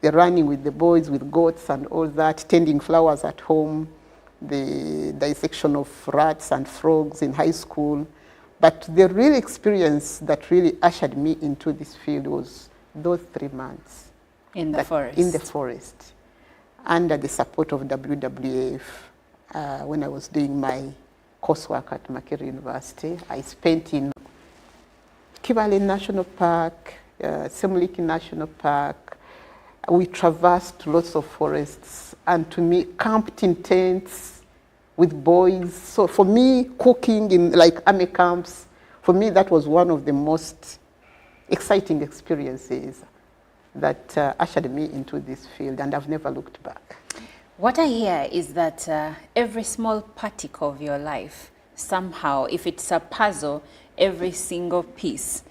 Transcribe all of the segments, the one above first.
the running with the boys, with goats and all that, tending flowers at home, the dissection of rats and frogs in high school. But the real experience that really ushered me into this field was those 3 months. In the forest? In the forest, under the support of WWF. When I was doing my coursework at Makerere University, I spent in Kibale National Park, Semuliki National Park. We traversed lots of forests, and to me, camped in tents with boys. So for me, cooking in like army camps, for me, that was one of the most exciting experiences that ushered me into this field, and I've never looked back. What I hear is that every small particle of your life, somehow, if it's a puzzle, every single piece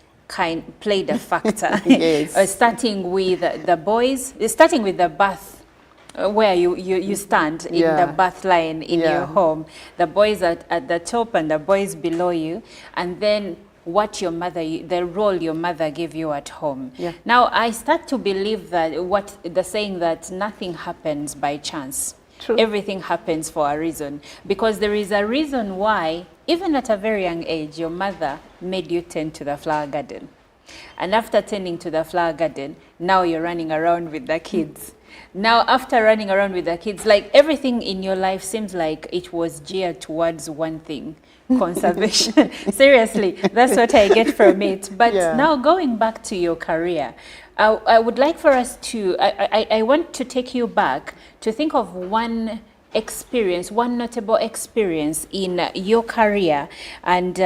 played a factor. Yes. Starting with the boys, starting with the bath, where you stand in the bath line in your home, the boys at the top and the boys below you, and then what your mother, the role your mother gave you at home. Yeah. Now I start to believe that the saying that nothing happens by chance. True. Everything happens for a reason, because there is a reason why, even at a very young age, your mother made you tend to the flower garden. And after tending to the flower garden, now you're running around with the kids. Now, after running around with the kids, like everything in your life seems like it was geared towards one thing, conservation. Seriously, that's what I get from it. But now going back to your career, I would like for us to, I want to take you back to think of one experience, one notable experience in your career. And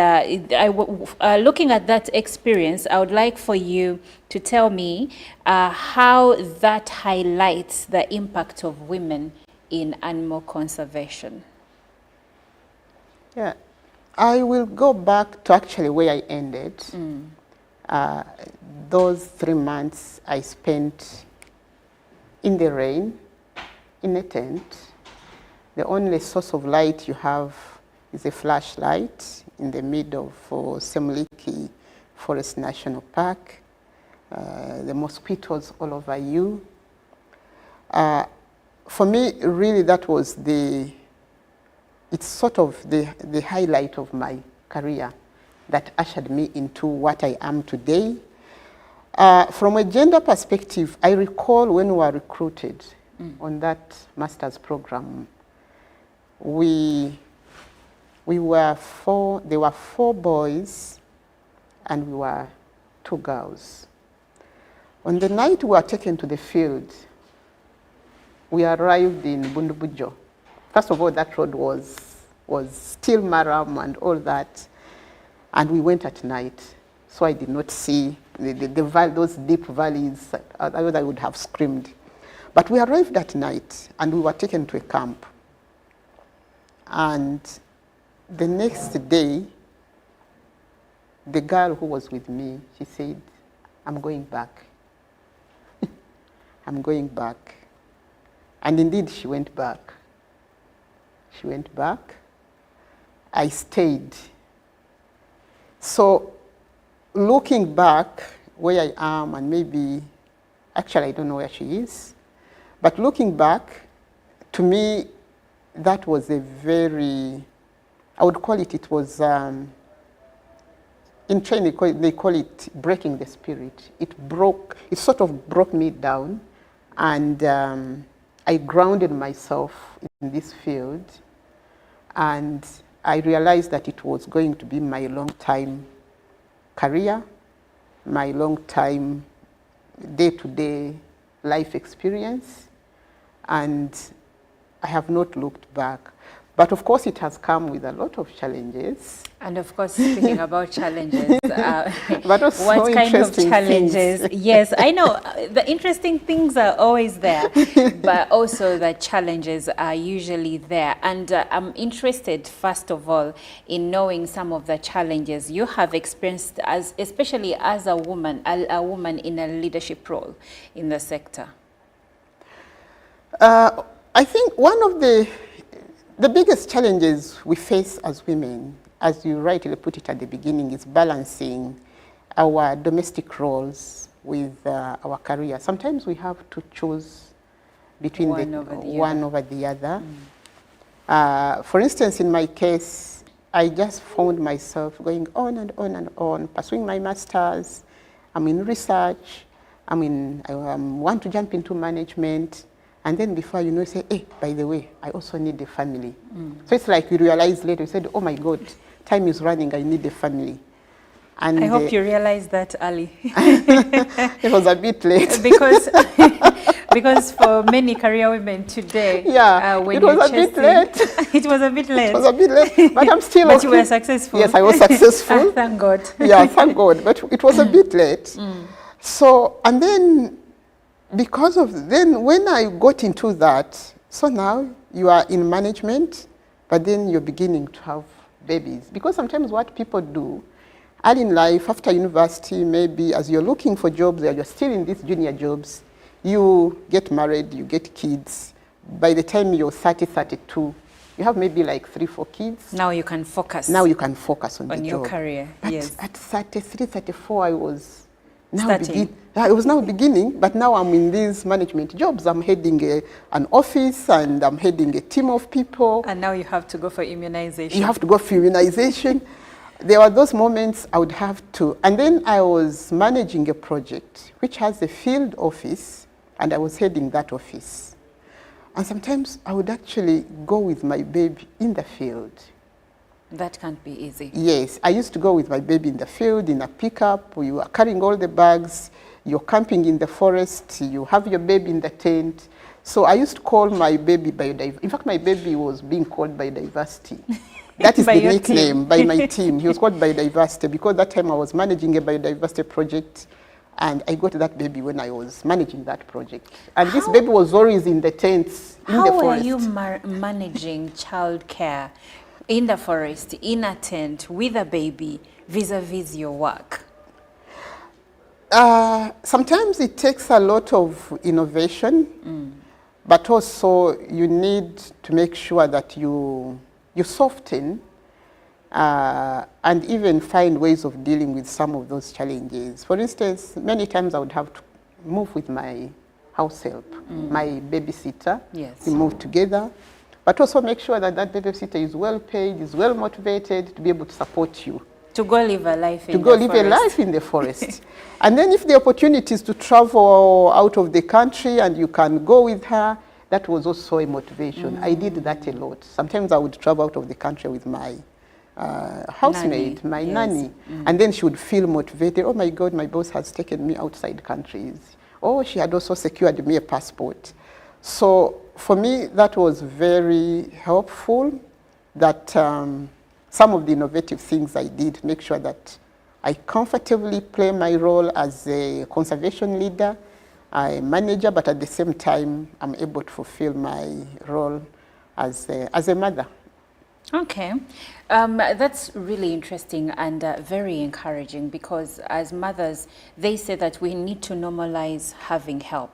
looking at that experience, I would like for you to tell me how that highlights the impact of women in animal conservation. Yeah, I will go back to actually where I ended. Those 3 months I spent in the rain, in a tent. The only source of light you have is a flashlight in the middle of Semuliki Forest National Park. The mosquitoes all over you. For me, really, that was it's sort of the highlight of my career that ushered me into what I am today. From a gender perspective, I recall when we were recruited on that master's program, there were 4 boys and we were 2 girls. On the night we were taken to the field, we arrived in Bundubujo. First of all, that road was still Maram and all that, and we went at night. So I did not see those deep valleys. Otherwise I would have screamed. But we arrived at night and we were taken to a camp. And the next day, the girl who was with me, she said, "I'm going back." I'm going back. And indeed, she went back. She went back. I stayed. So looking back where I am, and maybe, actually I don't know where she is, but looking back, to me, that was a very, I would call it was, in training they call it breaking the spirit. It sort of broke me down, and I grounded myself in this field, and I realized that it was going to be my long-time career, my long-time day-to-day life experience, and I have not looked back. But of course, it has come with a lot of challenges. And of course, speaking about challenges, but also what kind of challenges? Things. Yes, I know the interesting things are always there, but also the challenges are usually there. And I'm interested, first of all, in knowing some of the challenges you have experienced, especially as a woman in a leadership role in the sector. I think one of the biggest challenges we face as women, as you rightly put it at the beginning, is balancing our domestic roles with our career. Sometimes we have to choose between one over the other. For instance, in my case, I just found myself going on and on and on, pursuing my master's. I'm in research. I want to jump into management. And then before you know, you say, hey, by the way, I also need a family. So it's like you realize later, you said, oh my God, time is running, I need a family. And I hope you realized that early. It was a bit late. because for many career women today, when it was a bit late. It was a bit late. It was a bit late, but I'm still But okay. you were successful. Yes, I was successful. Thank God. Yeah, thank God. But it was a bit late. So, and then because of, then when I got into that, so now you are in management, but then you're beginning to have babies. Because sometimes what people do, early in life, after university, maybe as you're looking for jobs, or you're still in these junior jobs, you get married, you get kids. By the time you're 30, 32, you have maybe like 3, 4 kids. Now you can focus. Now you can focus on the job. On your career, But yes. at 33, 34, I was now beginning, but now I'm in these management jobs. I'm heading an office and I'm heading a team of people. And now you have to go for immunization. You have to go for immunization. There were those moments I would have to, and then I was managing a project which has a field office, and I was heading that office. And sometimes I would actually go with my baby in the field. That can't be easy. Yes, I used to go with my baby in the field, in a pickup. You are carrying all the bags, you're camping in the forest, you have your baby in the tent. So I used to call my baby biodiversity. In fact, my baby was being called biodiversity. That is the nickname by my team. He was called biodiversity because that time I was managing a biodiversity project, and I got that baby when I was managing that project. And this baby was always in the tents in the forest. How are you managing childcare in the forest, in a tent, with a baby, vis-a-vis your work? Sometimes it takes a lot of innovation, but also you need to make sure that you soften and even find ways of dealing with some of those challenges. For instance, many times I would have to move with my house help, my babysitter. Yes. We move together, but also make sure that that babysitter is well paid, is well motivated to be able to support you. To go live a life in the forest. To go live a life in the forest. And then if the opportunity is to travel out of the country and you can go with her, that was also a motivation. I did that a lot. Sometimes I would travel out of the country with my housemaid, my nanny, and then she would feel motivated. Oh my God, my boss has taken me outside countries. Oh, she had also secured me a passport. So for me, that was very helpful, that some of the innovative things I did, make sure that I comfortably play my role as a conservation leader, a manager, but at the same time, I'm able to fulfill my role as a mother. Okay, that's really interesting and very encouraging, because as mothers, they say that we need to normalize having help.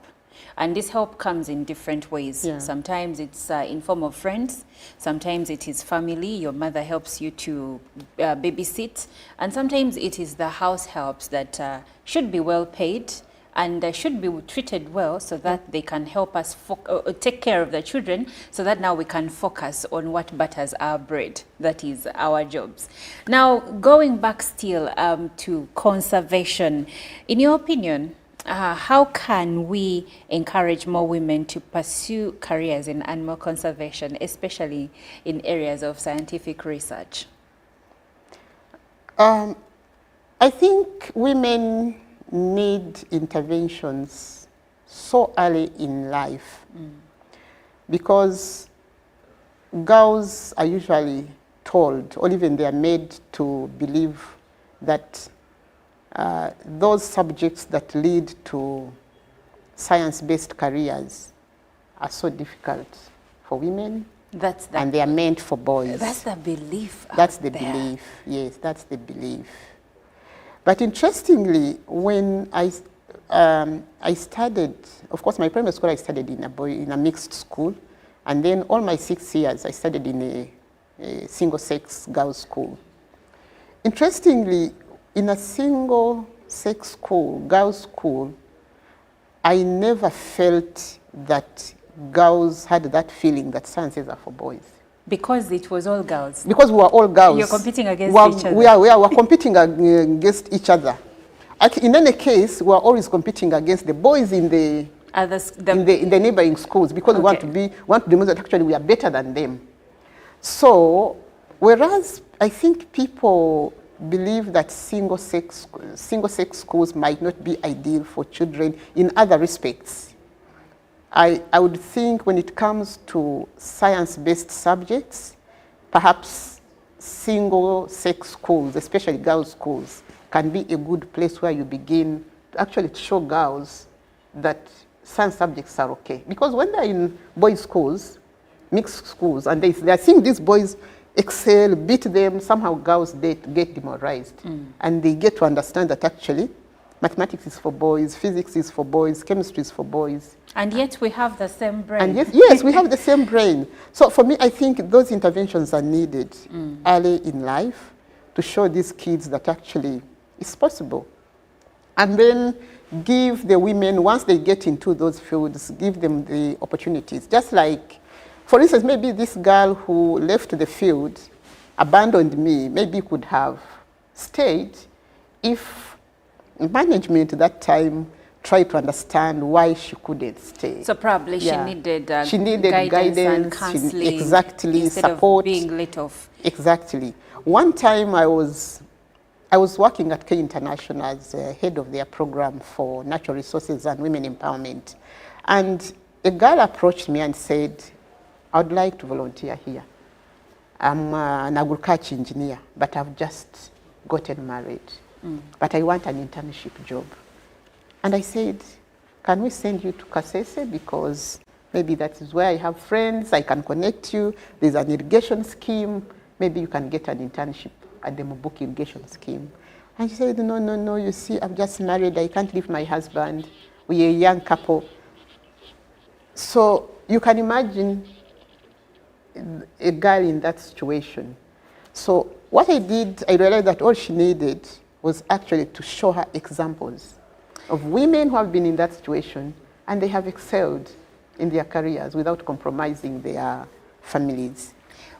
And this help comes in different ways. Yeah. Sometimes it's in form of friends. Sometimes it is family. Your mother helps you to babysit. And sometimes it is the house helps that should be well paid and should be treated well, so that they can help us take care of the children, so that now we can focus on what butters our bread, that is our jobs. Now, going back still to conservation, in your opinion, how can we encourage more women to pursue careers in animal conservation, especially in areas of scientific research? I think women need interventions so early in life, because girls are usually told, or even they are made to believe, that those subjects that lead to science-based careers are so difficult for women, and they are meant for boys. That's the belief. That's the belief. Yes, that's the belief. But interestingly, when I studied, of course, my primary school I studied in a mixed school, and then all my 6 years I studied in a single-sex girls' school. Interestingly, in a single sex school, girls' school, I never felt that girls had that feeling that sciences are for boys. Because it was all girls. Because we were all girls. You're competing against each other. We are competing against each other. In any case, we are always competing against the boys in the in the neighboring schools, because we want to demonstrate actually we are better than them. So, whereas I think people believe that single sex schools might not be ideal for children in other respects, I would think when it comes to science-based subjects, perhaps single-sex schools, especially girls' schools, can be a good place where you begin to actually show girls that science subjects are okay. Because when they're in boys' schools, mixed schools, and they're seeing these boys excel, beat them, somehow girls get demoralized. And they get to understand that actually mathematics is for boys, physics is for boys, chemistry is for boys. And yet we have the same brain. And yes, we have the same brain. So for me, I think those interventions are needed early in life to show these kids that actually it's possible. And then give the women, once they get into those fields, give them the opportunities. Just like, for instance, maybe this girl who left the field, abandoned me, maybe could have stayed if management at that time tried to understand why she couldn't stay. So probably she needed guidance and counseling, exactly, instead support. Of being let off. Exactly. One time I was working at K International as head of their program for natural resources and women empowerment. And a girl approached me and said, I would like to volunteer here. I'm an agriculture engineer, but I've just gotten married. But I want an internship job. And I said, can we send you to Kasese, because maybe that is where I have friends, I can connect you, there's an irrigation scheme, maybe you can get an internship at the Mubuki irrigation scheme. And she said, no, you see, I'm just married, I can't leave my husband, we're a young couple. So you can imagine a girl in that situation. So what I did, I realized that all she needed was actually to show her examples of women who have been in that situation and they have excelled in their careers without compromising their families.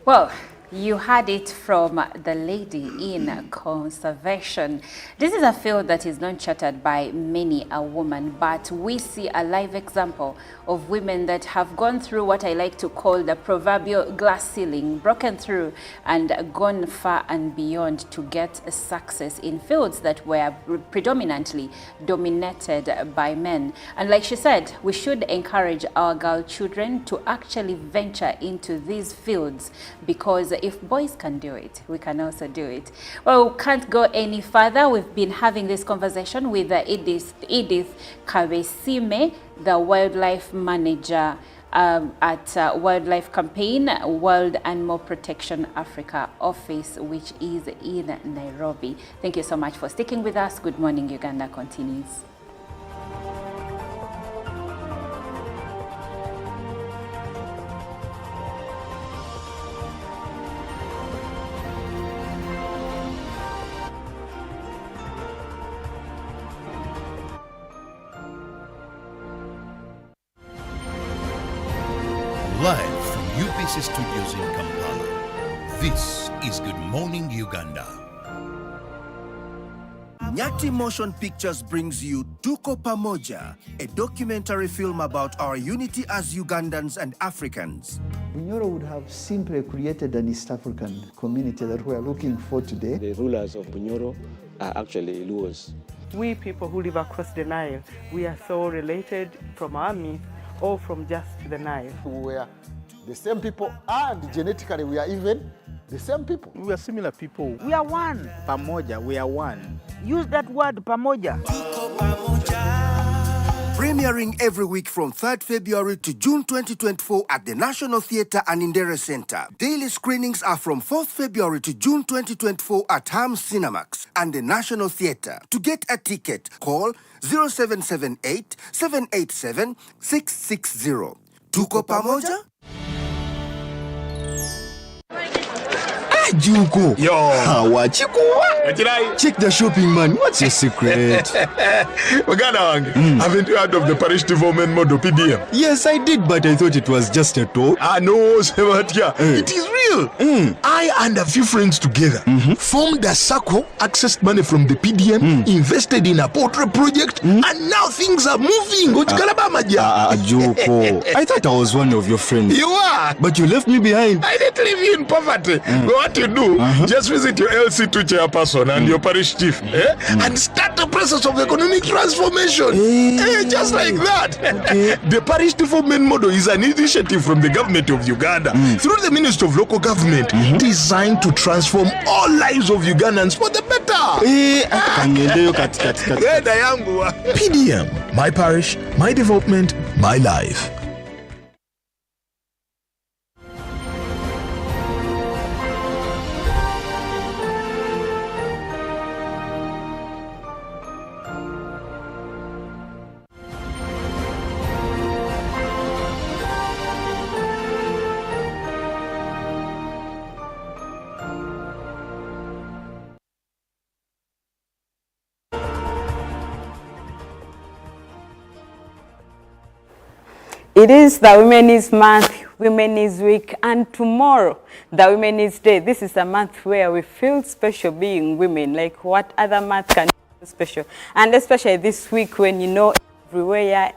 Well, you had it from the lady in conservation. This is a field that is not charted by many a woman, but we see a live example of women that have gone through what I like to call the proverbial glass ceiling, broken through and gone far and beyond to get success in fields that were predominantly dominated by men. And like she said, we should encourage our girl children to actually venture into these fields, because if boys can do it, we can also do it. Well, we can't go any further. We've been having this conversation with Edith Kabesime, the wildlife manager at Wildlife Campaign, World Animal Protection Africa office, which is in Nairobi. Thank you so much for sticking with us. Good Morning Uganda continues. Live from UBC Studios in Kampala, this is Good Morning Uganda. Nyati Motion Pictures brings you Tuko Pamoja, a documentary film about our unity as Ugandans and Africans. Bunyoro would have simply created an East African community that we are looking for today. The rulers of Bunyoro are actually Luos. We people who live across the Nile, we are so related from our myth or from just the Nile. We are the same people, and genetically we are even the same people. We are similar people. We are one. Pamoja, we are one. Use that word, pamoja. Premiering every week from 3rd February to June 2024 at the National Theatre and Indere Center. Daily screenings are from 4th February to June 2024 at Ham Cinemax and the National Theatre. To get a ticket, call 0778 787 660. Tuko Pamoja? Juko. Yo. Check the shopping, man. What's your secret? Haven't you heard of the parish development model, PDM? Yes, I did, but I thought it was just a talk. No, Sebatia. It is real. I and a few friends together formed a circle, accessed money from the PDM, invested in a poultry project, and now things are moving. Juko. I thought I was one of your friends. You are. But you left me behind. I didn't leave you in poverty. But what you do, just visit your LC2 chairperson and your parish chief and start the process of economic transformation. Just like that. Okay. The parish development model is an initiative from the government of Uganda through the Ministry of Local Government designed to transform all lives of Ugandans for the better. PDM, my parish, my development, my life. It is the Women's Month, Women's Week, and tomorrow, the Women's Day. This is a month where we feel special being women, like what other month can feel special. And especially this week when you know everywhere,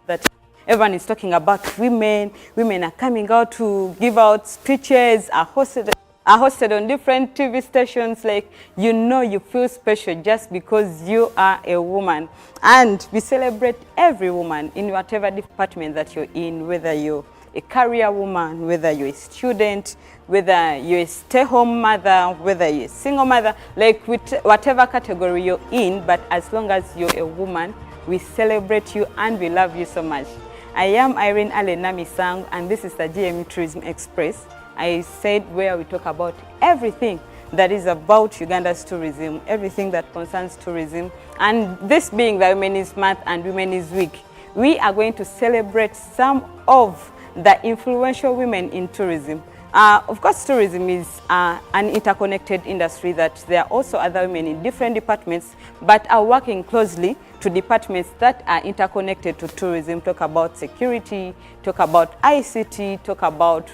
that everyone is talking about women. Women are coming out to give out speeches, are hosted on different TV stations. Like, you know, you feel special just because you are a woman. And we celebrate every woman in whatever department that you're in, whether you're a career woman, whether you're a student, whether you're a stay-home mother, whether you're a single mother, like with whatever category you're in, but as long as you're a woman, we celebrate you and we love you so much. I am Irene Alenamisang, and this is the GME Tourism Express. I said where we talk about everything that is about Uganda's tourism, everything that concerns tourism. And this being the Women's Month and Women's Week, we are going to celebrate some of the influential women in tourism. Of course, tourism is an interconnected industry, that there are also other women in different departments, but are working closely to departments that are interconnected to tourism. Talk about security, talk about ICT, talk about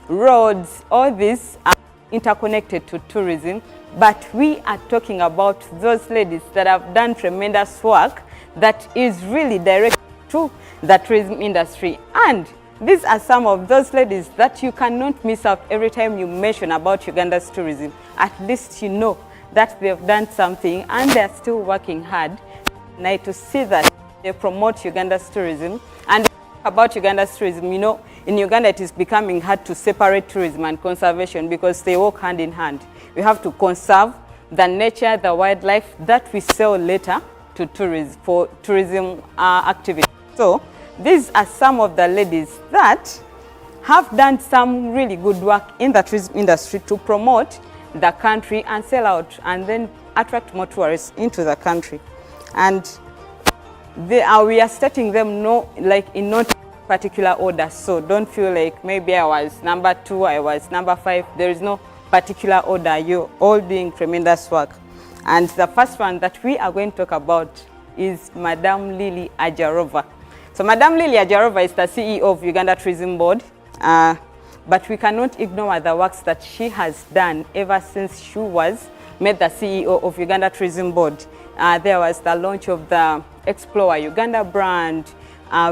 roads. All these are interconnected to tourism, but we are talking about those ladies that have done tremendous work that is really directed to the tourism industry. And these are some of those ladies that you cannot miss out every time you mention about Uganda's tourism. At least you know that they've done something and they're still working hard now to see that they promote Uganda's tourism. And about Uganda's tourism, you know, in Uganda it is becoming hard to separate tourism and conservation because they walk hand in hand. We have to conserve the nature, the wildlife that we sell later to tourism for tourism activities. So these are some of the ladies that have done some really good work in the tourism industry to promote the country and sell out and then attract more tourists into the country. And we are stating them in not particular order, so don't feel like maybe I was number 2, I was number 5. There is no particular order. You're all doing tremendous work. And the first one that we are going to talk about is Madam Lily Ajarova. So Madam Lily Ajarova is the CEO of Uganda Tourism Board, but we cannot ignore the works that she has done ever since she was made the CEO of Uganda Tourism Board. There was the launch of the Explore Uganda brand.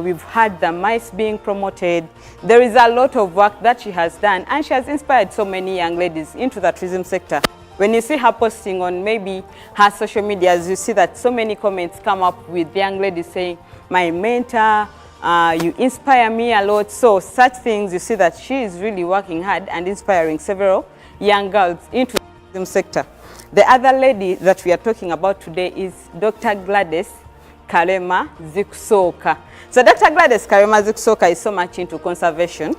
We've had the mice being promoted. There is a lot of work that she has done, and she has inspired so many young ladies into the tourism sector. When you see her posting on maybe her social medias, you see that so many comments come up with young ladies saying, my mentor, you inspire me a lot. So such things, you see that she is really working hard and inspiring several young girls into the tourism sector. The other lady that we are talking about today is Dr. Gladys Karema Zikusoka. So Dr. Gladys Karema Zikusoka is so much into conservation.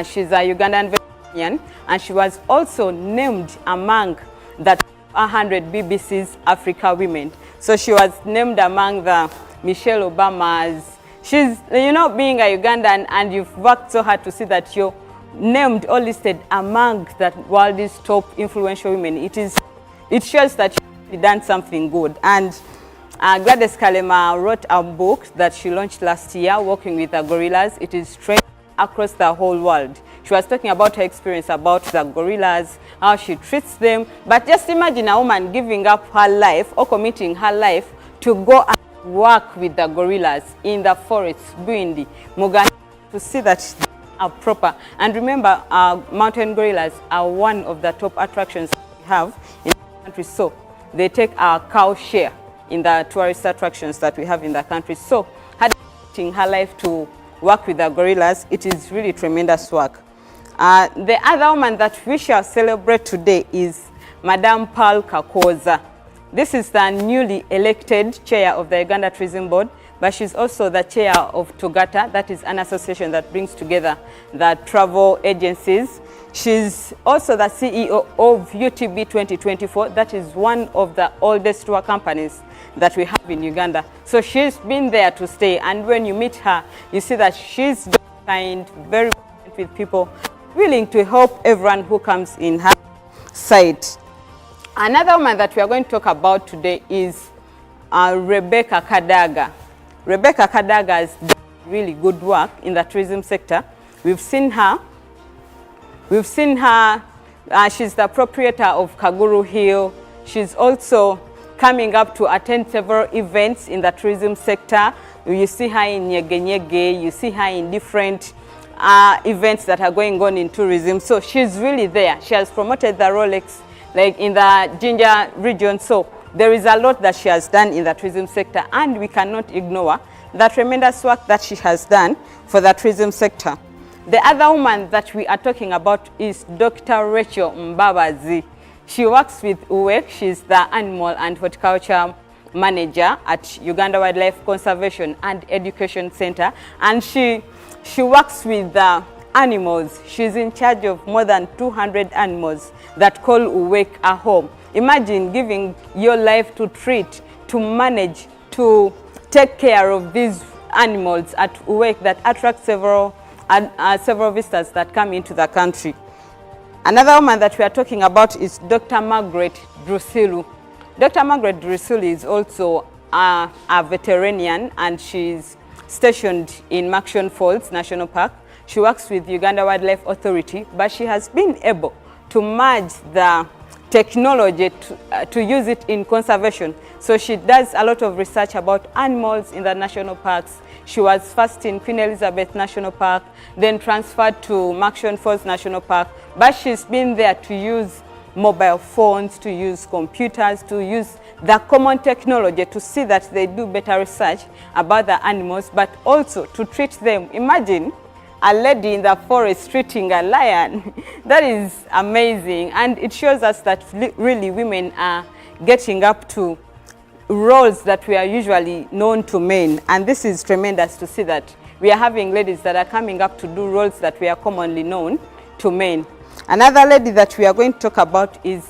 She's a Ugandan veterinarian, and she was also named among the 100 BBC's Africa women. So she was named among the Michelle Obamas. She's, you know, being a Ugandan and you've worked so hard to see that you're named or listed among the world's top influential women. It shows that she's done something good. And Gladys Kalema wrote a book that she launched last year, Working with the Gorillas. It is trending across the whole world. She was talking about her experience about the gorillas, how she treats them. But just imagine a woman giving up her life or committing her life to go and work with the gorillas in the forests, Buindi, Muganda, to see that they are proper. And remember, mountain gorillas are one of the top attractions we have in the country. So they take our cow share in the tourist attractions that we have in the country. So her life to work with the gorillas, it is really tremendous work. The other woman that we shall celebrate today is Madame Pearl Kakoza. This is the newly elected chair of the Uganda Tourism Board, but she's also the chair of Togata, that is an association that brings together the travel agencies. She's also the CEO of UTB 2024, that is one of the oldest tour companies that we have in Uganda. So she's been there to stay, and when you meet her, you see that she's very kind, very patient with people, willing to help everyone who comes in her side. Another woman that we are going to talk about today is Rebecca Kadaga. Rebecca Kadaga has done really good work in the tourism sector. We've seen her. She's the proprietor of Kaguru Hill. She's also coming up to attend several events in the tourism sector. You see her in Nyege, you see her in different events that are going on in tourism. So she's really there. She has promoted the Rolex, like in the Ginger region. So there is a lot that she has done in the tourism sector, and we cannot ignore the tremendous work that she has done for the tourism sector. The other woman that we are talking about is Dr. Rachel Mbabazi. She works with UWEC. She's the Animal and Horticulture Manager at Uganda Wildlife Conservation and Education Center, and she works with animals. She's in charge of more than 200 animals that call UWEC a home. Imagine giving your life to treat, to manage, to take care of these animals at UWEC that attract several visitors that come into the country. Another woman that we are talking about is Dr. Margaret Drusilu. Dr. Margaret Drusilu is also a veterinarian, and she's stationed in Makshon Falls National Park. She works with Uganda Wildlife Authority, but she has been able to merge the technology to use it in conservation. So she does a lot of research about animals in the national parks. She was first in Queen Elizabeth National Park, then transferred to Makshon Falls National Park, but she's been there to use mobile phones, to use computers, to use the common technology to see that they do better research about the animals, but also to treat them. Imagine a lady in the forest treating a lion. That is amazing, and it shows us that really women are getting up to roles that we are usually known to men, and this is tremendous to see that we are having ladies that are coming up to do roles that we are commonly known to men. Another lady that we are going to talk about is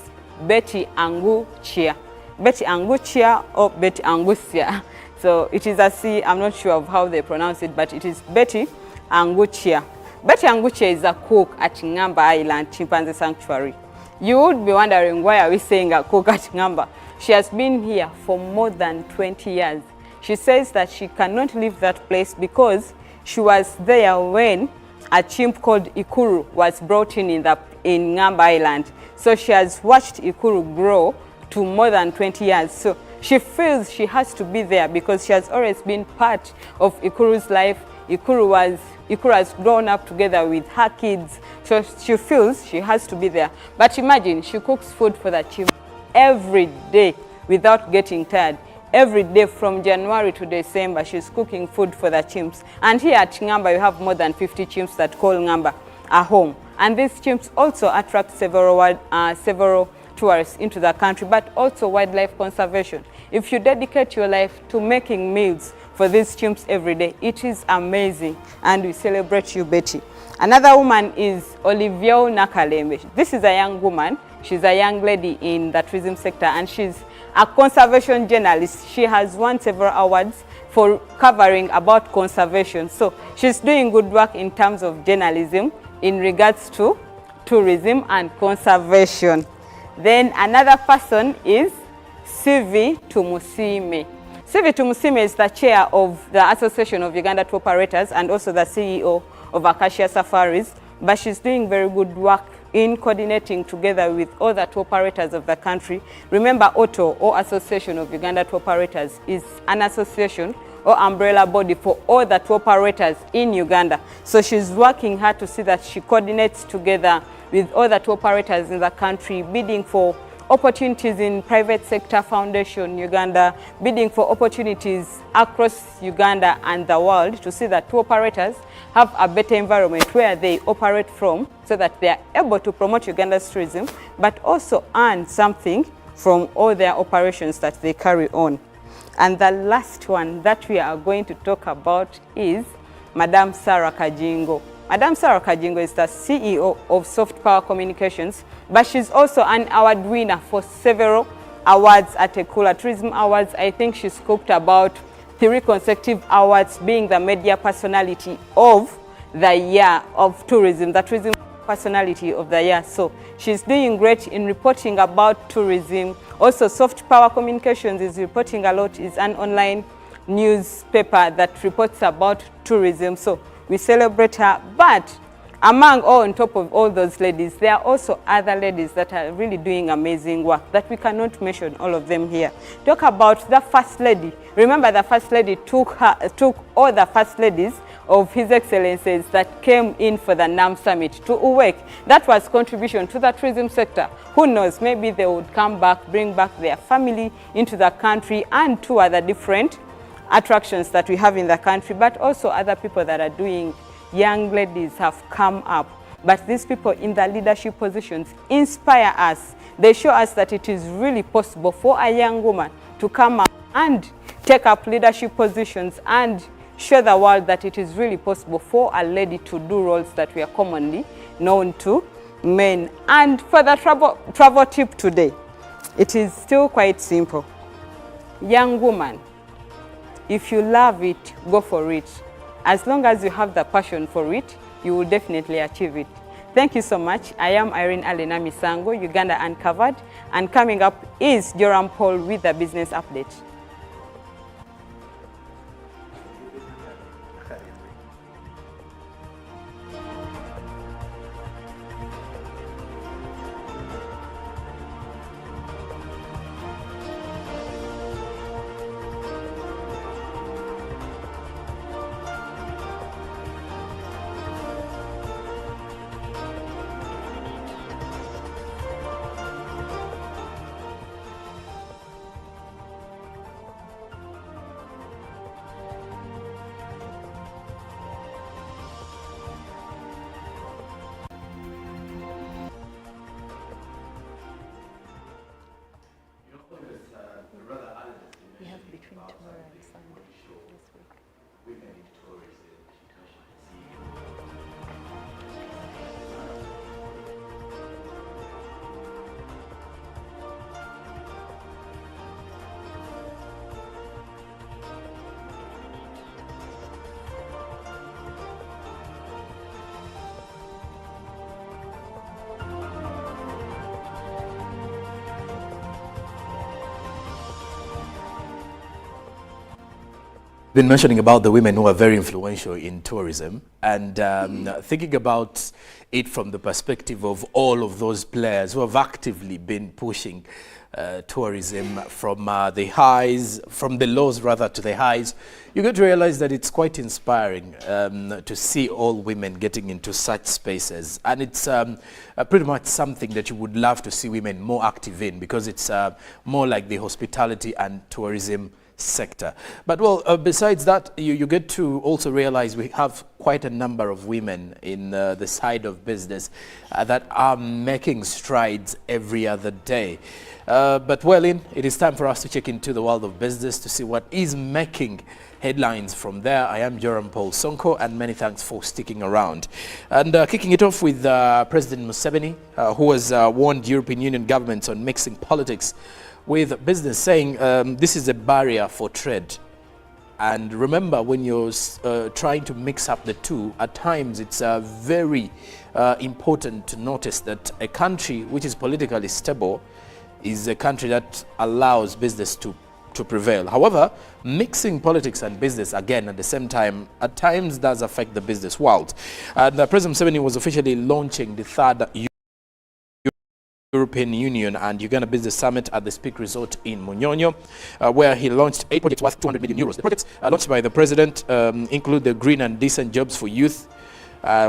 Betty Anguchia. Betty Anguchia or Betty Angusia. So it is a C, I'm not sure of how they pronounce it, but it is Betty Anguchia. Betty Anguchia is a cook at Ngamba Island Chimpanzee Sanctuary. You would be wondering, why are we saying a cook at Ngamba? She has been here for more than 20 years. She says that she cannot leave that place because she was there when a chimp called Ikuru was brought in Ngamba Island. So she has watched Ikuru grow to more than 20 years. So she feels she has to be there because she has always been part of Ikuru's life. Ikuru has grown up together with her kids. So she feels she has to be there. But imagine, she cooks food for the chimp every day without getting tired. Every day from January to December, she's cooking food for the chimps. And here at Ngamba, you have more than 50 chimps that call Ngamba a home. And these chimps also attract several tourists into the country, but also wildlife conservation. If you dedicate your life to making meals for these chimps every day, it is amazing, and we celebrate you, Betty. Another woman is Olivia Nakalembe. This is a young woman. She's a young lady in the tourism sector, and she's a conservation journalist. She has won several awards for covering about conservation. So she's doing good work in terms of journalism in regards to tourism and conservation. Then another person is Sivi Tumusime. Sivi Tumusime is the chair of the Association of Uganda Tour Operators and also the CEO of Acacia Safaris, but she's doing very good work in coordinating together with other tour operators of the country. Remember, OTO, or Association of Uganda Tour Operators, is an association or umbrella body for all the tour operators in Uganda. So she's working hard to see that she coordinates together with other tour operators in the country, bidding for opportunities in private sector foundation Uganda, bidding for opportunities across Uganda and the world to see that tour operators have a better environment where they operate from so that they are able to promote Uganda's tourism, but also earn something from all their operations that they carry on. And the last one that we are going to talk about is Madam Sarah Kajingo. Madam Sarah Kajingo is the CEO of Soft Power Communications, but she's also an award winner for several awards at Ekula Tourism Awards. I think she scooped about 3 consecutive awards, being the media personality of the year of tourism, the tourism personality of the year. So she's doing great in reporting about tourism. Also, Soft Power Communications is reporting a lot. It's an online newspaper that reports about tourism. So we celebrate her. But among all, on top of all those ladies, there are also other ladies that are really doing amazing work that we cannot mention all of them here. Talk about the First Lady. Remember, the First Lady took all the First Ladies of His Excellencies that came in for the NAM Summit to Uwek. That was contribution to the tourism sector. Who knows, maybe they would come back, bring back their family into the country and tour the different attractions that we have in the country, but also other people that are doing. Young ladies have come up, but these people in the leadership positions inspire us. They show us that it is really possible for a young woman to come up and take up leadership positions and show the world that it is really possible for a lady to do roles that we are commonly known to men. And for the travel tip today, it is still quite simple. Young woman, if you love it, go for it. As long as you have the passion for it, you will definitely achieve it. Thank you so much. I am Irene Alena Misango, Uganda Uncovered, and coming up is Joram Paul with the business update. Been mentioning about the women who are very influential in tourism, and thinking about it from the perspective of all of those players who have actively been pushing tourism from the highs, from the lows rather to the highs, you get to realize that it's quite inspiring to see all women getting into such spaces, and it's pretty much something that you would love to see women more active in, because it's more like the hospitality and tourism sector. But well, besides that, you get to also realize we have quite a number of women in the side of business that are making strides every other day. But well, it is time for us to check into the world of business to see what is making headlines from there. I am Joram Paul Sonko, and many thanks for sticking around. And kicking it off with President Museveni, who has warned European Union governments on mixing politics with business, saying this is a barrier for trade. And remember, when you're trying to mix up the two, at times it's very important to notice that a country which is politically stable is a country that allows business to prevail. However, mixing politics and business again at the same time at times does affect the business world. And President Museveni was officially launching the third European Union and Uganda Business Summit at the Speak Resort in Munyonyo, where he launched 8 projects worth 200 million euros. The projects launched by the president include the Green and Decent Jobs for Youth,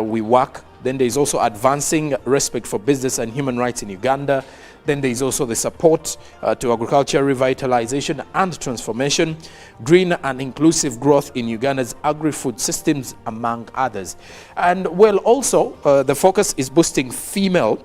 We Work. Then there is also advancing respect for business and human rights in Uganda. Then there is also the support to agriculture revitalization and transformation, green and inclusive growth in Uganda's agri-food systems, among others. And well, also the focus is boosting female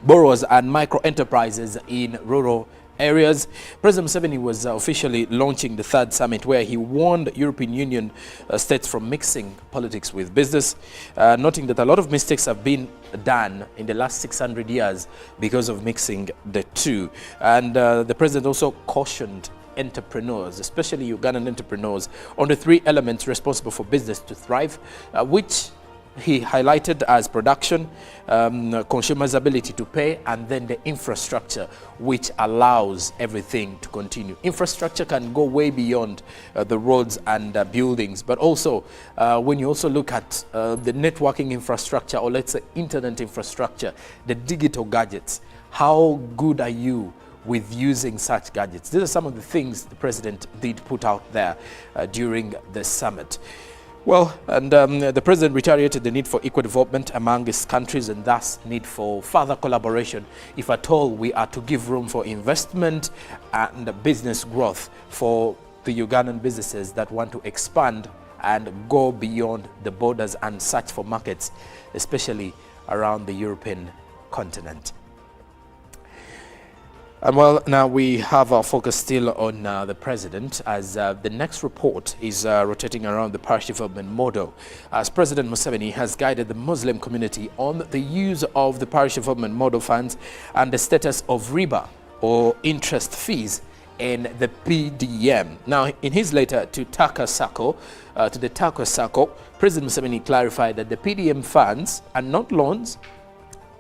borrowers and micro-enterprises in rural areas. President Museveni was officially launching the third summit, where he warned European Union states from mixing politics with business, noting that a lot of mistakes have been done in the last 600 years because of mixing the two. And the president also cautioned entrepreneurs, especially Ugandan entrepreneurs, on the three elements responsible for business to thrive, which he highlighted as production, consumers' ability to pay, and then the infrastructure, which allows everything to continue. Infrastructure can go way beyond the roads and buildings, but also when you also look at the networking infrastructure, or let's say internet infrastructure, the digital gadgets, how good are you with using such gadgets? These are some of the things the president did put out there during the summit. Well, and the president reiterated the need for equal development among his countries, and thus need for further collaboration if at all we are to give room for investment and business growth for the Ugandan businesses that want to expand and go beyond the borders and search for markets, especially around the European continent. And well, now we have our focus still on the president, as the next report is rotating around the parish development model, as President Museveni has guided the Muslim community on the use of the parish development model funds and the status of riba, or interest fees, in the PDM. Now, in his letter to the Taka Sacco, President Museveni clarified that the PDM funds are not loans,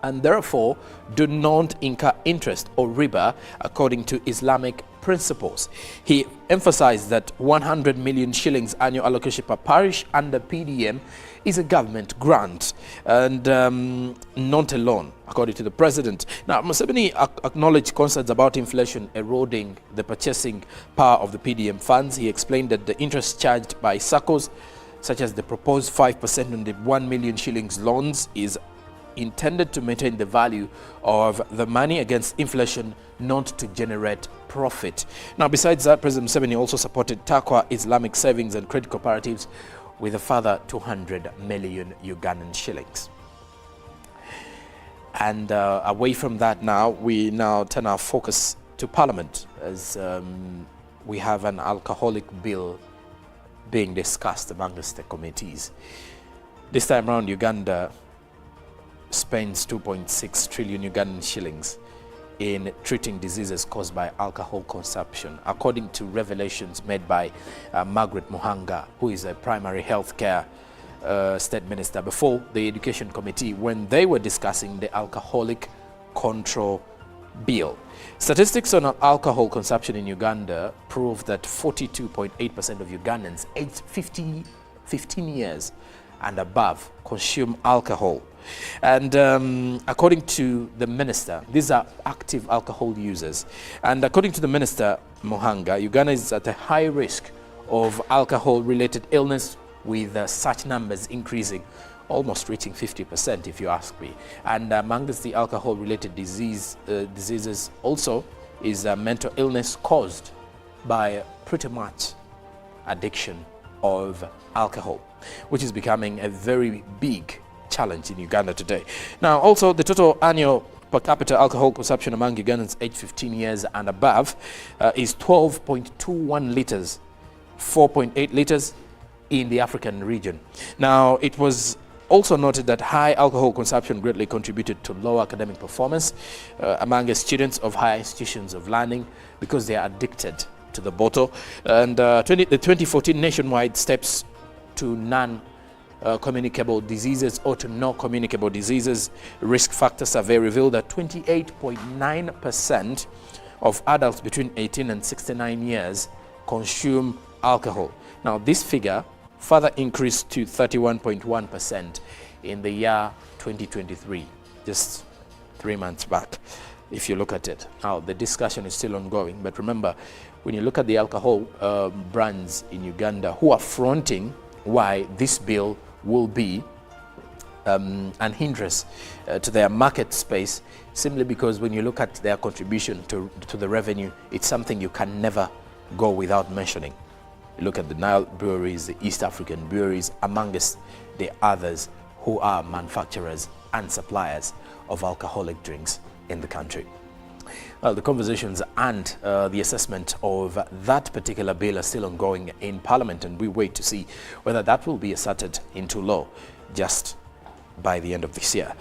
and therefore do not incur interest or riba according to Islamic principles. He emphasized that 100 million shillings annual allocation per parish under PDM is a government grant and not a loan, according to the president. Now, Museveni acknowledged concerns about inflation eroding the purchasing power of the PDM funds. He explained that the interest charged by SACCOs, such as the proposed 5% on the 1 million shillings loans, is intended to maintain the value of the money against inflation, not to generate profit. Now, besides that, President Museveni also supported Takwa Islamic Savings and Credit Cooperatives with a further 200 million Ugandan shillings. And away from that now, we now turn our focus to Parliament, as we have an alcoholic bill being discussed amongst the committees. This time around, Uganda spends 2.6 trillion Ugandan shillings in treating diseases caused by alcohol consumption, according to revelations made by Margaret Muhanga, who is a primary health care state minister, before the Education Committee when they were discussing the alcoholic control bill. Statistics on alcohol consumption in Uganda prove that 42.8% of Ugandans aged 15 years and above consume alcohol. And according to the minister, these are active alcohol users. And according to the minister, Muhanga, Uganda is at a high risk of alcohol-related illness, with such numbers increasing, almost reaching 50%, if you ask me. And amongst the alcohol-related diseases also is mental illness caused by pretty much addiction of alcohol, which is becoming a very big challenge in Uganda today. Now, also, the total annual per capita alcohol consumption among Ugandans aged 15 years and above is 12.21 liters, 4.8 liters in the African region. Now, it was also noted that high alcohol consumption greatly contributed to low academic performance among students of higher institutions of learning, because they are addicted to the bottle. And the 2014 nationwide steps to non-communicable diseases or to no communicable diseases risk factor survey revealed that 28.9% of adults between 18 and 69 years consume alcohol. Now, this figure further increased to 31.1% in the year 2023, just 3 months back, if you look at it. Now, the discussion is still ongoing, but remember, when you look at the alcohol brands in Uganda who are fronting why this bill will be an hindrance to their market space, simply because when you look at their contribution to the revenue, it's something you can never go without mentioning. You look at the Nile breweries, the East African breweries, amongst the others who are manufacturers and suppliers of alcoholic drinks in the country. Well, the conversations and the assessment of that particular bill are still ongoing in Parliament, and we wait to see whether that will be asserted into law just by the end of this year.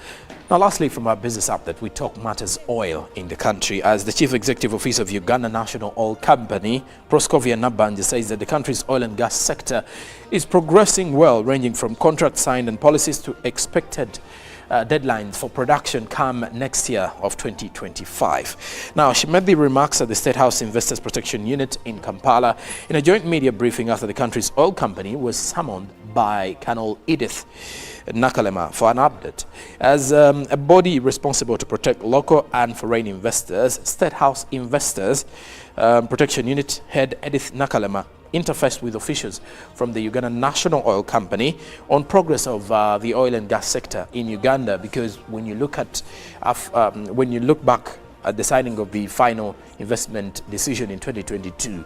Now, lastly, from our business update, we talk matters oil in the country, as the Chief Executive Officer of Uganda National Oil Company, Proskovia Nabanja, says that the country's oil and gas sector is progressing well, ranging from contracts signed and policies to expected deadlines for production come next year of 2025. Now, she made the remarks at the State House Investors Protection Unit in Kampala in a joint media briefing after the country's oil company was summoned by Colonel Edith Nakalema for an update. As a body responsible to protect local and foreign investors, State House Investors Protection Unit head Edith Nakalema interfaced with officials from the Uganda National Oil Company on progress of the oil and gas sector in Uganda, because when you look at back at the signing of the final investment decision in 2022,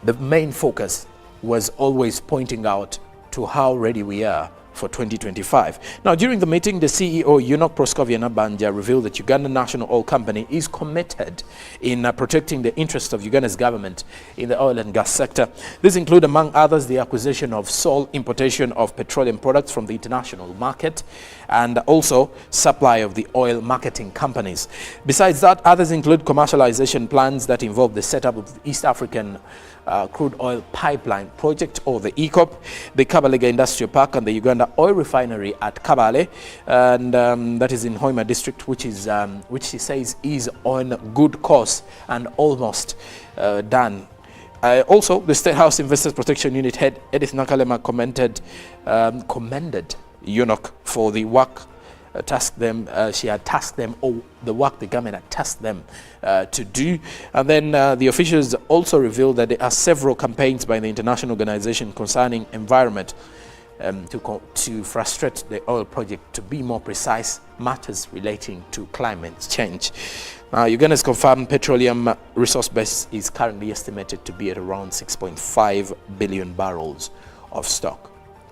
the main focus was always pointing out to how ready we are for 2025. Now, during the meeting, the CEO, Proskovia Nabanja, revealed that Uganda National Oil Company is committed in protecting the interests of Uganda's government in the oil and gas sector. These include, among others, the acquisition of sole importation of petroleum products from the international market, and also supply of the oil marketing companies. Besides that, others include commercialization plans that involve the setup of the East African Crude Oil Pipeline Project, or the ECOP, the Kabalega Industrial Park, and the Uganda Oil Refinery at Kabale, and that is in Hoima District, which she says is on good course and almost done. Also, the State House Investors Protection Unit head Edith Nakalema commended UNOC for the work she had tasked them, or the work the government had tasked them to do. And then the officials also revealed that there are several campaigns by the international organization concerning environment to frustrate the oil project, to be more precise, matters relating to climate change. Uganda's confirmed petroleum resource base is currently estimated to be at around 6.5 billion barrels of stock.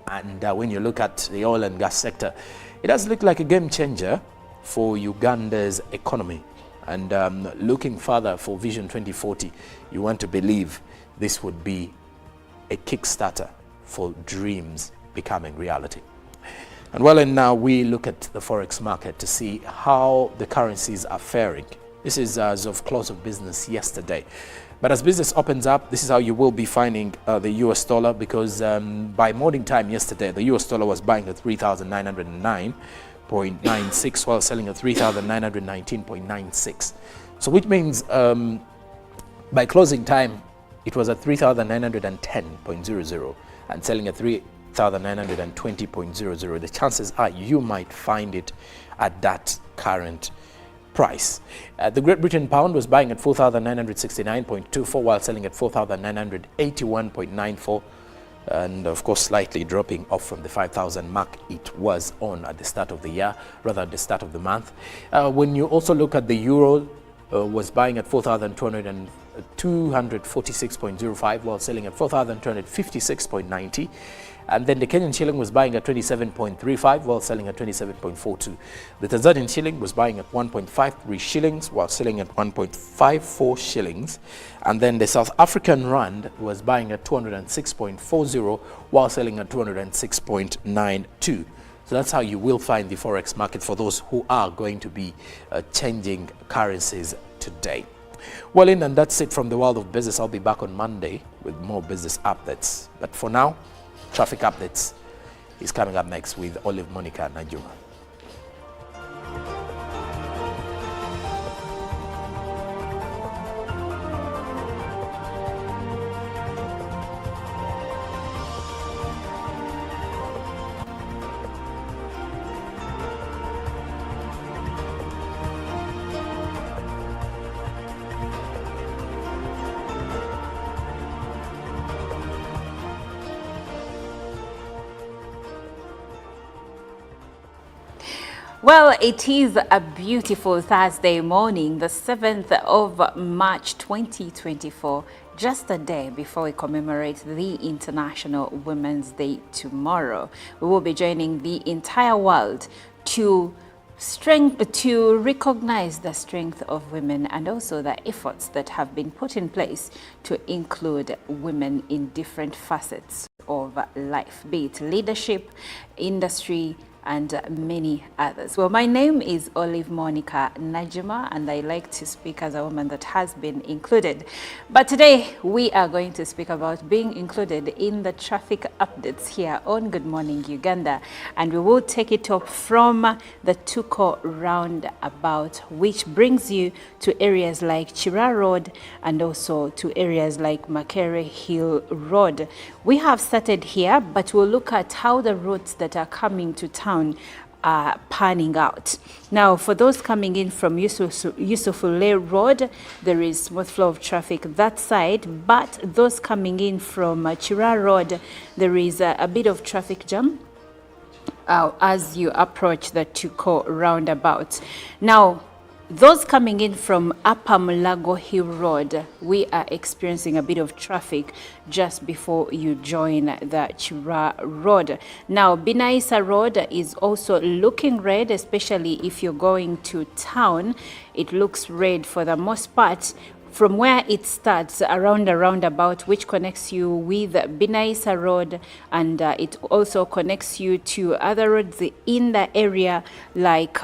And when you look at the oil and gas sector, it does look like a game changer for Uganda's economy. And looking further for Vision 2040, you want to believe this would be a kickstarter for dreams becoming reality. And well, and now we look at the forex market to see how the currencies are faring. This is as of close of business yesterday. But as business opens up, this is how you will be finding the US dollar, because by morning time yesterday, the US dollar was buying at 3,909.96 while selling at 3,919.96. So which means by closing time, it was at 3,910.00 and selling at 3,920.00. The chances are you might find it at that current price. The Great Britain pound was buying at 4,969.24 while selling at 4,981.94, and of course slightly dropping off from the 5,000 mark it was on at the start of the year, rather at the start of the month. When you also look at the euro, was buying at 4,246.05 while selling at 4,256.90. And then the Kenyan shilling was buying at 27.35 while selling at 27.42. The Tanzanian shilling was buying at 1.53 shillings while selling at 1.54 shillings. And then the South African rand was buying at 206.40 while selling at 206.92. So that's how you will find the forex market for those who are going to be changing currencies today. Well, and that's it from the world of business. I'll be back on Monday with more business updates. But for now, traffic updates is coming up next with Olive, Monica, and Najuma. Well, it is a beautiful Thursday morning, the 7th of March 2024, just a day before we commemorate the International Women's Day tomorrow. We will be joining the entire world to recognize the strength of women and also the efforts that have been put in place to include women in different facets of life, be it leadership, industry, and many others. Well, my name is Olive Monica Najuma, and I like to speak as a woman that has been included. But today we are going to speak about being included in the traffic updates here on Good Morning Uganda, and we will take it up from the Tuko roundabout, which brings you to areas like Chira Road and also to areas like Makere Hill Road. We have started here, but we'll look at how the roads that are coming to town are panning out. Now, for those coming in from Yusufule Road, there is smooth flow of traffic that side, but those coming in from Chira Road, there is a bit of traffic jam as you approach the Tuko roundabout. Now, those coming in from Upper Mulago Hill Road, we are experiencing a bit of traffic just before you join the Chira Road. Now, Binaisa Road is also looking red, especially if you're going to town. It looks red for the most part from where it starts around a roundabout, which connects you with Binaisa Road, and it also connects you to other roads in the area like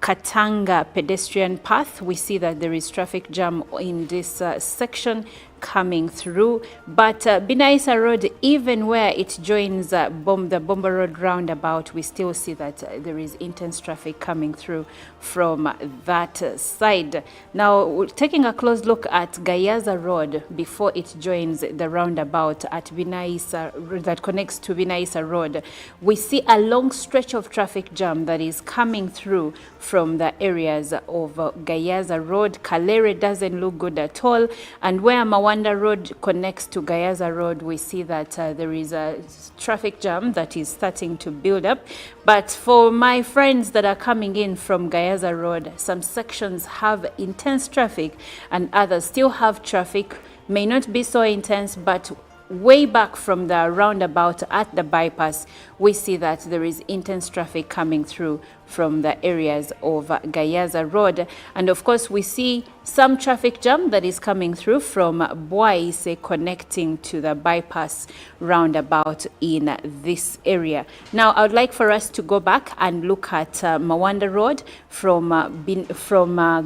Katanga pedestrian path. We see that there is traffic jam in this section coming through, but Binaisa Road, even where it joins the Bomba Road roundabout, we still see that there is intense traffic coming through from that side. Now, taking a close look at Gayaza Road before it joins the roundabout at Binaisa, that connects to Binaisa Road, we see a long stretch of traffic jam that is coming through from the areas of Gayaza Road. Kalere doesn't look good at all, and where Mawanda Road connects to Gayaza Road, we see that there is a traffic jam that is starting to build up. But for my friends that are coming in from Gayaza Road, some sections have intense traffic and others still have traffic, may not be so intense, but way back from the roundabout at the bypass, we see that there is intense traffic coming through from the areas of Gayaza Road. And of course, we see some traffic jam that is coming through from Bwaise connecting to the bypass roundabout in this area. Now, I would like for us to go back and look at Mawanda Road from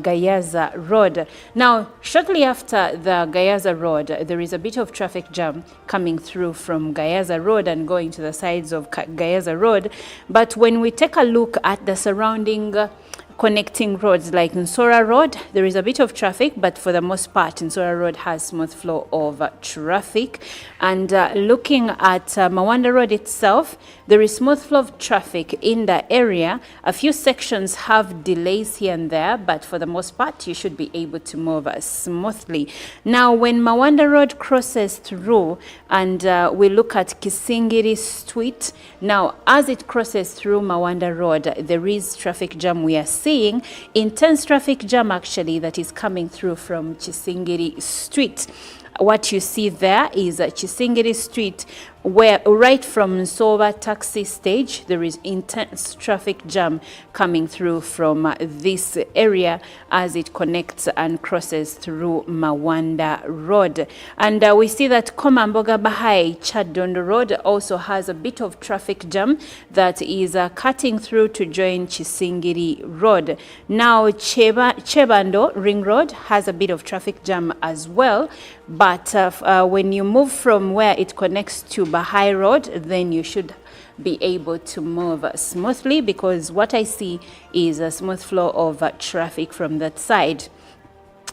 Gayaza Road. Now, shortly after the Gayaza Road, there is a bit of traffic jam coming through from Gayaza Road and going to the sides of Gayaza Road. But when we take a look at the surrounding connecting roads like Nsora Road, there is a bit of traffic, but for the most part, Nsora Road has smooth flow of traffic. And looking at Mawanda Road itself, there is smooth flow of traffic in the area. A few sections have delays here and there, but for the most part, you should be able to move smoothly. Now, when Mawanda Road crosses through and we look at Kisingiri Street, now as it crosses through Mawanda Road, there is traffic jam. We are seeing intense traffic jam actually that is coming through from Kisingiri Street. What you see there is Kisingiri Street where right from Nsoba taxi stage, there is intense traffic jam coming through from this area as it connects and crosses through Mawanda Road. And we see that Komamboga Bahai Chadondo Road also has a bit of traffic jam that is cutting through to join Chisingiri Road. Now Chebando Ring Road has a bit of traffic jam as well, but when you move from where it connects to Bahai Road, then you should be able to move smoothly, because what I see is a smooth flow of traffic from that side.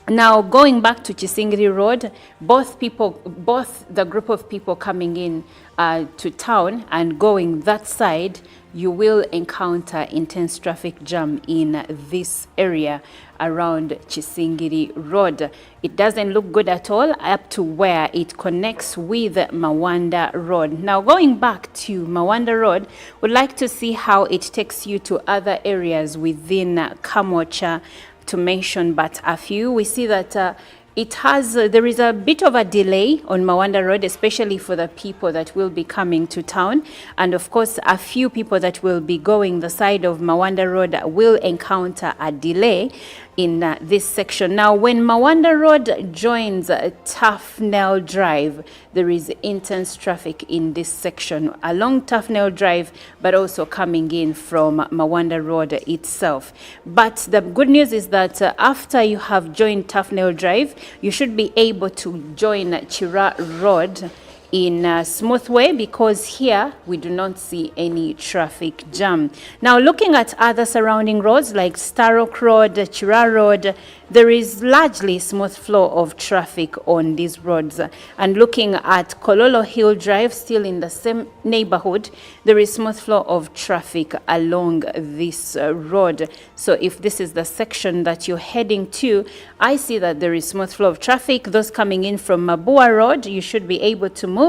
Now, going back to Chisingiri Road, both the group of people coming in to town and going that side, you will encounter intense traffic jam in this area around Chisingiri Road. It doesn't look good at all up to where it connects with Mawanda Road. Now, going back to Mawanda Road, we'd like to see how it takes you to other areas within Kamocha, to mention but a few. We see that there is a bit of a delay on Mawanda Road, especially for the people that will be coming to town. And of course, a few people that will be going the side of Mawanda Road will encounter a delay in this section. Now, when Mawanda Road joins Tufnell Drive, there is intense traffic in this section along Tufnell Drive, but also coming in from Mawanda Road itself. But the good news is that after you have joined Tufnell Drive, you should be able to join Chira Road in a smooth way, because here we do not see any traffic jam. Now, looking at other surrounding roads like Starrock Road, Chira Road, there is largely smooth flow of traffic on these roads. And looking at Kololo Hill Drive, still in the same neighborhood, there is smooth flow of traffic along this road. So if this is the section that you're heading to, I see that there is smooth flow of traffic. Those coming in from Mabua Road, you should be able to move.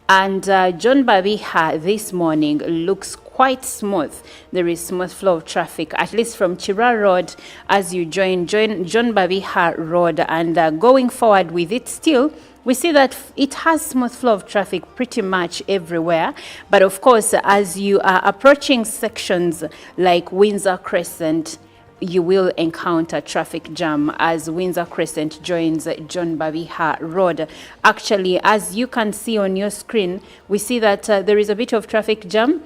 And John Babiha this morning looks quite smooth. There is smooth flow of traffic, at least from Chira Road as you join John Babiha Road. And going forward with it still, we see that it has smooth flow of traffic pretty much everywhere. But of course, as you are approaching sections like Windsor Crescent, you will encounter traffic jam as Windsor Crescent joins John Babiha Road. Actually, as you can see on your screen, we see that there is a bit of traffic jam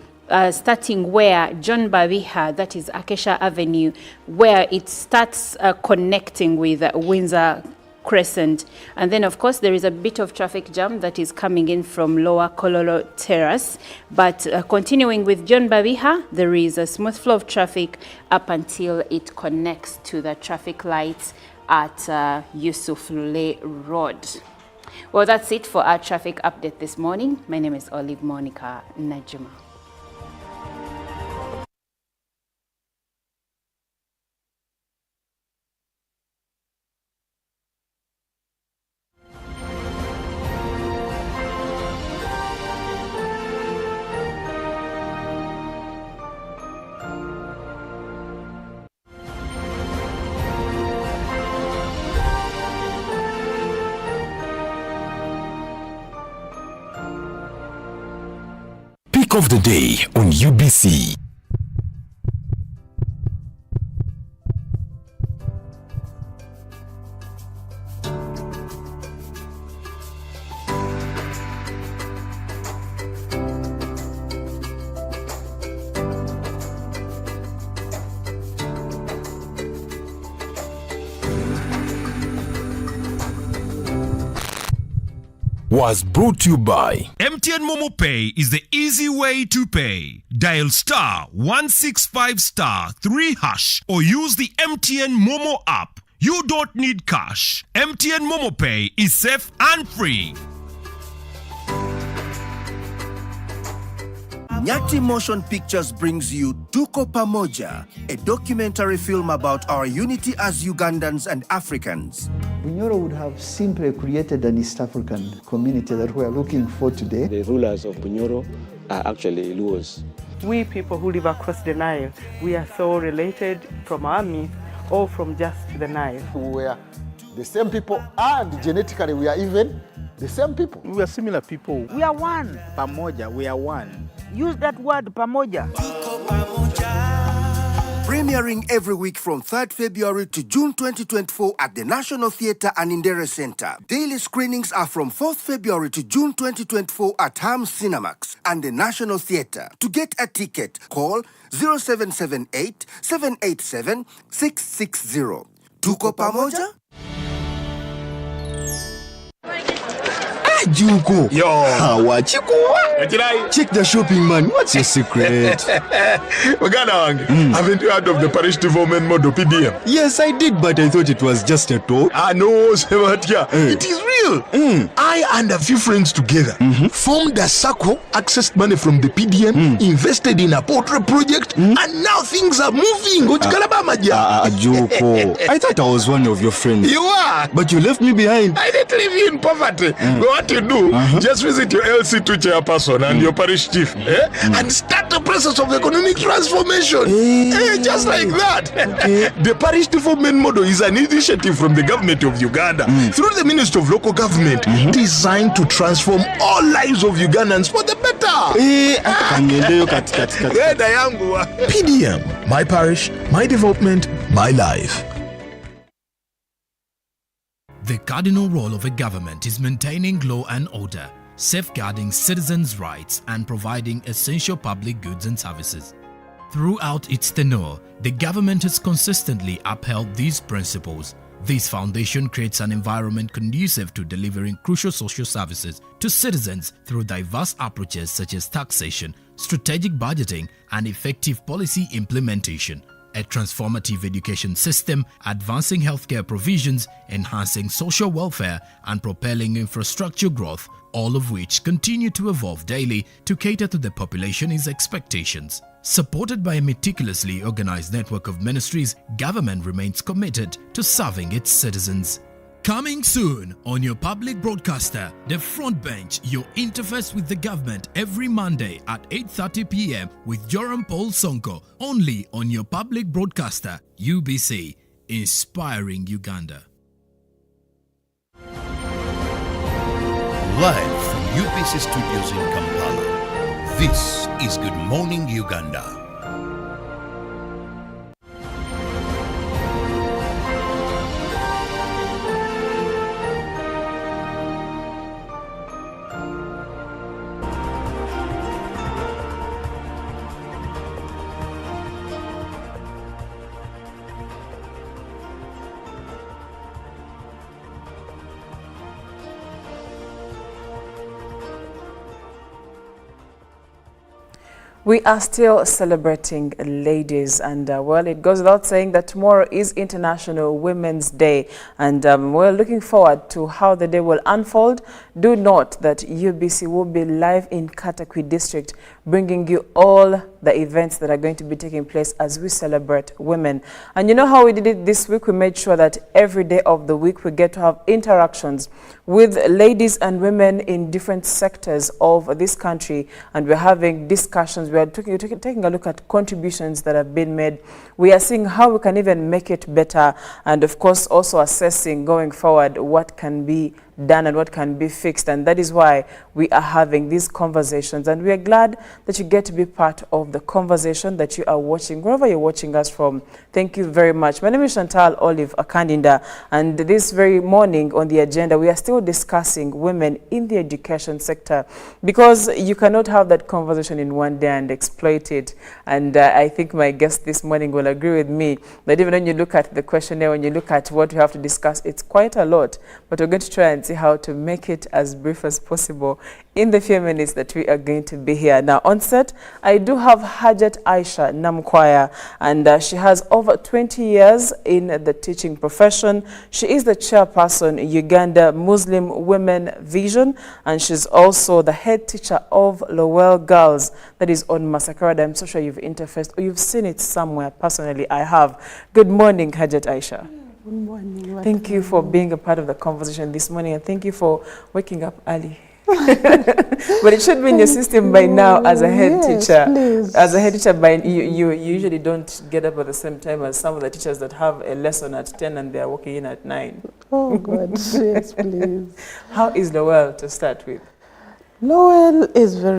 starting where John Babiha, that is Acacia Avenue, where it starts connecting with Windsor Crescent. And then, of course, there is a bit of traffic jam that is coming in from Lower Kololo Terrace. But continuing with John Babiha, there is a smooth flow of traffic up until it connects to the traffic lights at Yusuf Lule Road. Well, that's it for our traffic update this morning. My name is Olive Monica Najuma. Pick of the day on UBC. Was brought to you by MTN Momo Pay is the easy way to pay. Dial *165*3# or use the MTN Momo app. You don't need cash. MTN Momo Pay is safe and free. Nyati Motion Pictures brings you Tuko Pamoja, a documentary film about our unity as Ugandans and Africans. Bunyoro would have simply created an East African community that we are looking for today. The rulers of Bunyoro are actually Luos. We people who live across the Nile, we are so related from our myth or from just the Nile. We are the same people, and genetically we are even the same people. We are similar people. We are one. Pamoja, we are one. Use that word pamoja. Premiering every week from 3rd February to June 2024 at the National Theatre and Indere Center. Daily screenings are from 4th February to June 2024 at Ham Cinemax and the National Theatre. To get a ticket, call 0778 787 660. Tuko pamoja? Juko. Yo. Hawachikuwa. Check the shopping, man. What's your secret? Uganda wange, haven't you heard of the parish development model PDM? Yes, I did, but I thought it was just a talk. No, Sebatia. It is real. I and a few friends together formed a circle, accessed money from the PDM, invested in a portrait project, and now things are moving. Juko. I thought I was one of your friends. You are. But you left me behind. I didn't leave you in poverty. What you do, just visit your LC2 chairperson and your parish chief and start the process of economic transformation. Just like that. The parish development model is an initiative from the government of Uganda through the Ministry of Local Government designed to transform all lives of Ugandans for the better. PDM, my parish, my development, my life. The cardinal role of a government is maintaining law and order, safeguarding citizens' rights and providing essential public goods and services. Throughout its tenure, the government has consistently upheld these principles. This foundation creates an environment conducive to delivering crucial social services to citizens through diverse approaches such as taxation, strategic budgeting, and effective policy implementation. A transformative education system, advancing healthcare provisions, enhancing social welfare, and propelling infrastructure growth, all of which continue to evolve daily to cater to the population's expectations. Supported by a meticulously organized network of ministries, government remains committed to serving its citizens. Coming soon on your public broadcaster, The Front Bench, your interface with the government every Monday at 8:30 p.m. with Joram Paul Sonko, only on your public broadcaster, UBC, inspiring Uganda. Live from UBC Studios in Kampala, this is Good Morning Uganda. We are still celebrating ladies, and well, it goes without saying that tomorrow is International Women's Day, and we're looking forward to how the day will unfold. Do note that UBC will be live in Katakwi District, bringing you all the events that are going to be taking place as we celebrate women. And you know how we did it this week? We made sure that every day of the week we get to have interactions with ladies and women in different sectors of this country, and we're having discussions. We are taking a look at contributions that have been made. We are seeing how we can even make it better, and of course also assessing going forward what can be done and what can be fixed. And that is why we are having these conversations, and we are glad that you get to be part of the conversation that you are watching wherever you're watching us from. Thank you very much. My name is Chantal Olive Akandinda, and this very morning on the agenda we are still discussing women in the education sector, because you cannot have that conversation in one day and exploit it. And I think my guest this morning will agree with me that even when you look at the questionnaire, when you look at what we have to discuss, it's quite a lot, but we're going to try and see how to make it as brief as possible in the few minutes that we are going to be here. Now on set, I do have Hajat Aisha Namkwaya, and she has over 20 years in the teaching profession. She is the chairperson Uganda Muslim Women Vision, and she's also the head teacher of Lowell Girls, that is on Masakarada. I'm so sure you've interfaced or you've seen it somewhere. Personally, I have. Good morning, Hajat Aisha. Good morning. Thank you for being a part of the conversation this morning, and thank you for waking up early. But it should be in your system by now as a head teacher. Please. As a head teacher, you usually don't get up at the same time as some of the teachers that have a lesson at 10 and they are working in at 9. Oh, God, yes, please. How is Lowell to start with? Lowell is very